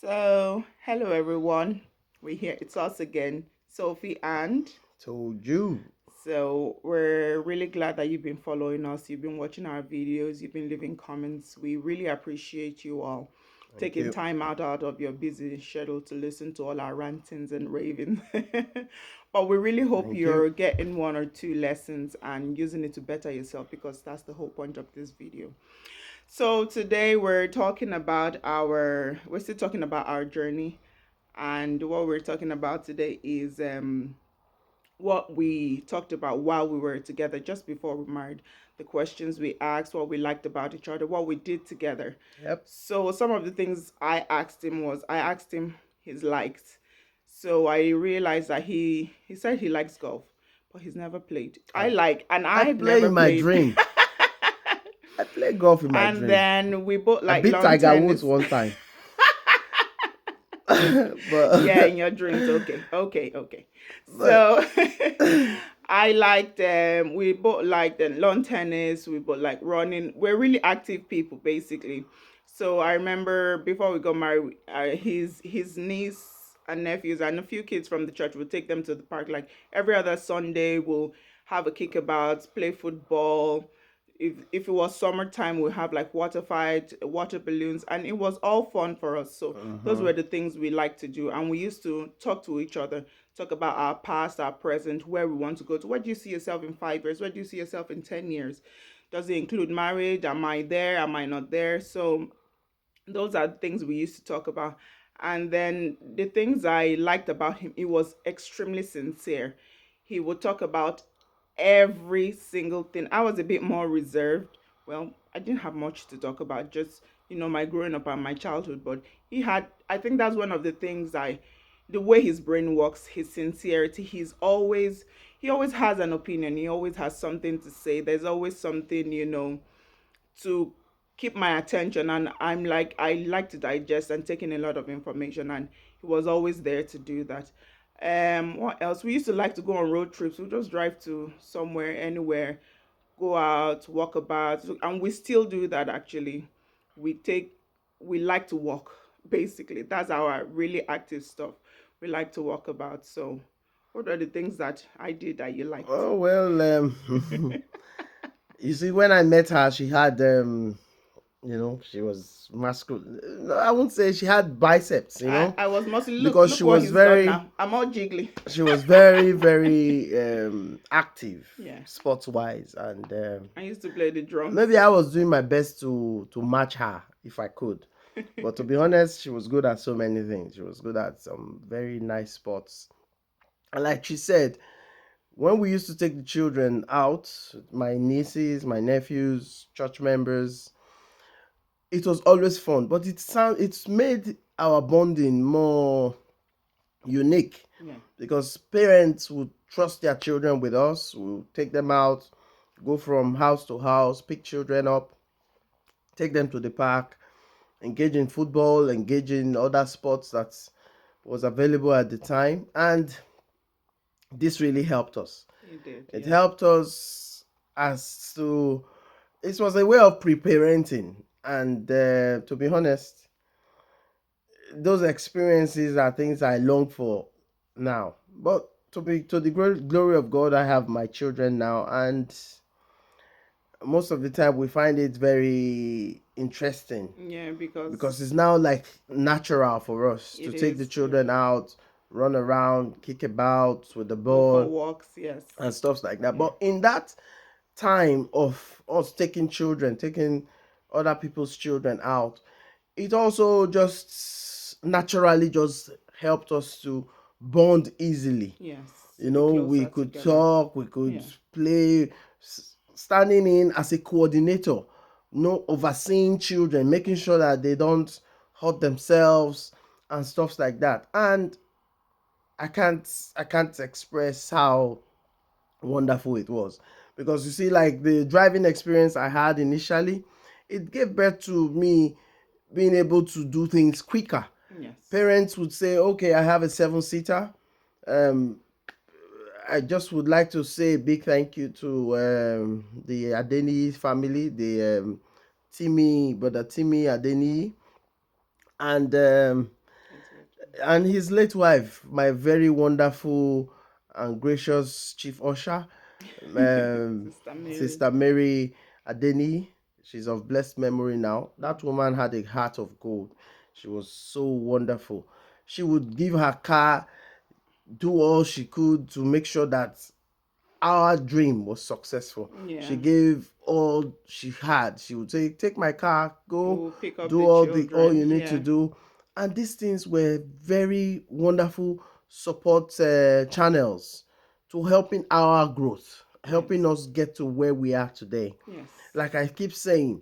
So, hello everyone. We're here. It's us again, Sophie and. Told you. So, we're really glad that you've been following us. You've been watching our videos. You've been leaving comments. We really appreciate you all Thank taking you. time out of your busy schedule to listen to all our rantings and ravings. But we really hope Thank you. you're getting one or two lessons and using it to better yourself because that's the whole point of this video. So today we're still talking about our journey, and what we're talking about today is what we talked about while we were together just before we married, the questions we asked, what we liked about each other, what we did together. Yep. So some of the things I asked him his likes. So I realized that he said he likes golf, but he's never played. I, And I I've play never in my played. dream. I play golf in my And dream. then we both I like beat lawn Tiger Woods tennis. one time. Yeah, but in your dreams. Okay. but So I liked we both liked lawn tennis, we both like running. We're really active people basically. So I remember before we got married, his niece and nephews and a few kids from the church would take them to the park like every other Sunday. We'll have a kickabout, play football. If it was summertime, we have like water fight, water balloons, and it was all fun for us. So those uh-huh. were the things we like to do, and we used to talk to each other, talk about our past, our present, where we want to go to. Where do you see yourself in 5 years? Where do you see yourself in 10 years? Does it include marriage? Am I there? Am I not there? So those are the things we used to talk about. And then the things I liked about him, he was extremely sincere. He would talk about every single thing. I was a bit more reserved. Well, I didn't have much to talk about, just my growing up and my childhood. But he had. I think that's one of the things the way his brain works, his sincerity. He always has an opinion. He always has something to say. There's always something to keep my attention, and I like to digest and take in a lot of information, and he was always there to do that. What else? We used to like to go on road trips. We just drive to somewhere, anywhere, go out, walk about, and we still do that actually. We take we like to walk, basically. That's our really active stuff. We like to walk about. So what are the things that I did that you liked? Oh well, you see, when I met her, she had she was masculine. No, I won't say she had biceps, I was mostly because look what he's done now. I'm all jiggly. very active Yeah. sports wise, and I used to play the drums. maybe I was doing my best to match her if I could. But to be honest, she was good at so many things. She was good at some very nice sports. And like she said, when we used to take the children out, my nieces, my nephews, church members, it was always fun. But it's made our bonding more unique Yeah. because parents would trust their children with us. We'll take them out, go from house to house, pick children up, take them to the park, engage in football, engage in other sports that was available at the time. And this really helped us. You did, It yeah. helped us as to, it was a way of pre-parenting. And to be honest, those experiences are things I long for now. But to the glory of God, I have my children now, and most of the time we find it very interesting Yeah, because because it's now like natural for us to it take the is, yeah. children out, run around, kick about with the Go for ball walks, yes. and stuff like that. Yeah. But in that time of us taking other people's children out, it also just naturally just helped us to bond easily. Yes. You Be know, we closer could together. talk, we could Yeah. play, standing in as a coordinator, overseeing children, making sure that they don't hurt themselves and stuff like that. And I can't express how wonderful it was, because you see, like the driving experience I had initially, it gave birth to me being able to do things quicker. Yes. Parents would say, okay, I have a 7-seater. um I just would like to say a big thank you to the Adeni family, the brother Timmy Adeni, and And his late wife, my very wonderful and gracious chief usher, Sister Mary. Sister Mary Adeni. She's of blessed memory now. That woman had a heart of gold. She was so wonderful. She would give her car, do all she could to make sure that our dream was successful. Yeah. She gave all she had. She would say, "Take my car, go We'll pick up do the all children. you need to Yeah. do." And these things were very wonderful support channels to helping our growth, helping us get to where we are today. Yes. Like I keep saying,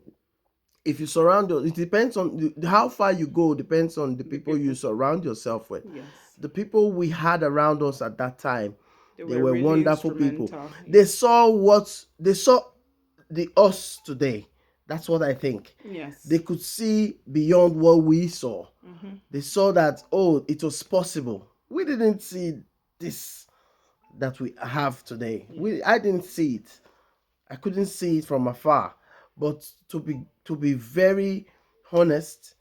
if you surround us, it depends on how far you go, depends on the people you surround yourself with. Yes. The people we had around us at that time, They they were were really wonderful people. instrumental. They saw the us today. That's what I think. Yes. They could see beyond what we saw. Mhm. They saw that, oh, it was possible. We didn't see this that we have today. I didn't see it. I couldn't see it from afar. But to be very honest,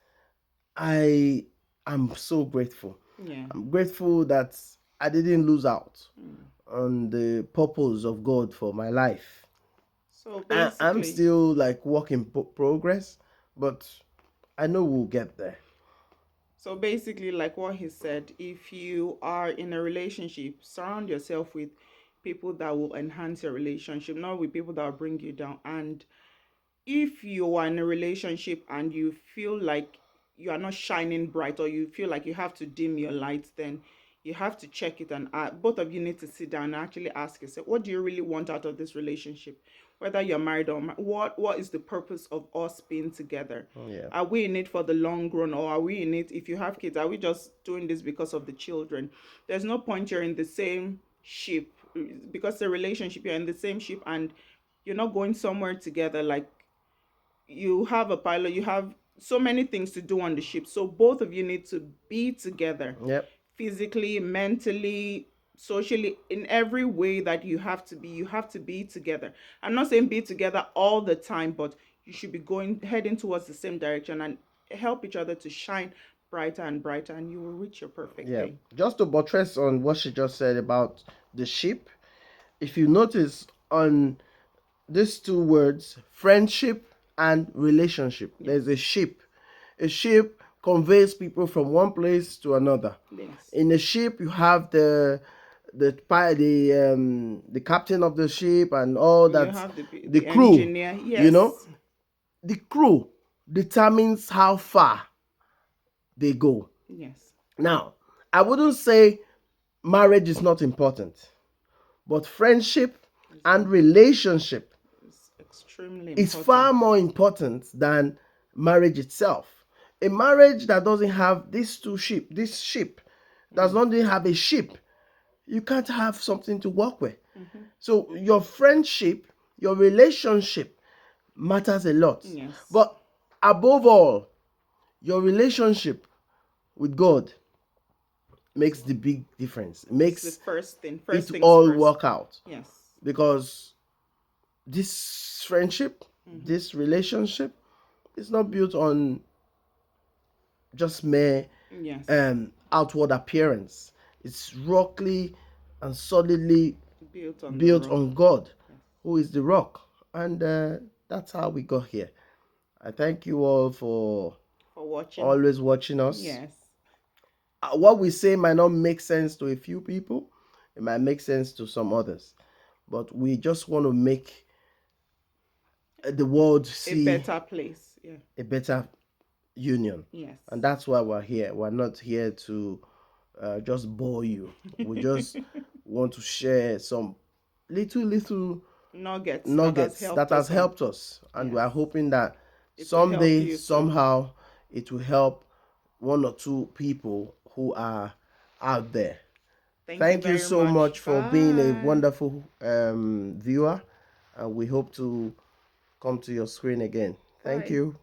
I am so grateful. Yeah. I'm grateful that I didn't lose out Mm. on the purpose of God for my life. So I'm basically, still like work in progress, but I know we'll get there. like what he said, if you are in a relationship, surround yourself with people that will enhance your relationship, not with people that will bring you down. And if you are in a relationship and you feel like you are not shining bright, or you feel like you have to dim your lights, then you have to check it. And both of you need to sit down and actually ask yourself, what do you really want out of this relationship? Whether you're married or what is the purpose of us being together? Yeah. Are we in it for the long run, or are we in it, if you have kids, are we just doing this because of the children? There's no point you're in the same ship, because the relationship, you're in the same ship and you're not going somewhere together. Like, you have a pilot, you have so many things to do on the ship, so both of you need to be together, Yep. physically, mentally, socially, in every way that you have to be together. I'm not saying be together all the time, but you should be heading towards the same direction and help each other to shine brighter and brighter, and you will reach your perfect Yeah. day. Just to buttress on what she just said about the ship, if you notice on these two words, friendship and relationship, there's a ship. A ship conveys people from one place to another. Yes. In a ship, you have the captain of the ship and all You that, have the the crew. engineer. Yes. You know, the crew determines how far they go. Yes. Now, I wouldn't say marriage is not important, but friendship and relationship It's extremely is important. far more important than marriage itself. A marriage that doesn't have this ship does not have a ship, you can't have something to work with. So your friendship, your relationship matters a lot. Yes. But above all, your relationship with God makes the big difference. It It's makes the first thing. it First things all first. work out. Yes. Because this friendship, this relationship is not built on just mere Yes. outward appearance. It's rockly and solidly Built on the built rock. on God, who is the rock. And that's how we got here. I thank you all for watching. always watching us. Yes. What we say might not make sense to a few people, it might make sense to some others. But we just want to make the world see A better place. Yeah. a better union. Yes. And that's why we're here. We're not here to just bore you. We just want to share some little nuggets that has helped us. And we are hoping that it will help someday, you too. somehow, it will help one or two people who are out there. Thank you so much for being a wonderful viewer. And we hope to come to your screen again. Thank you.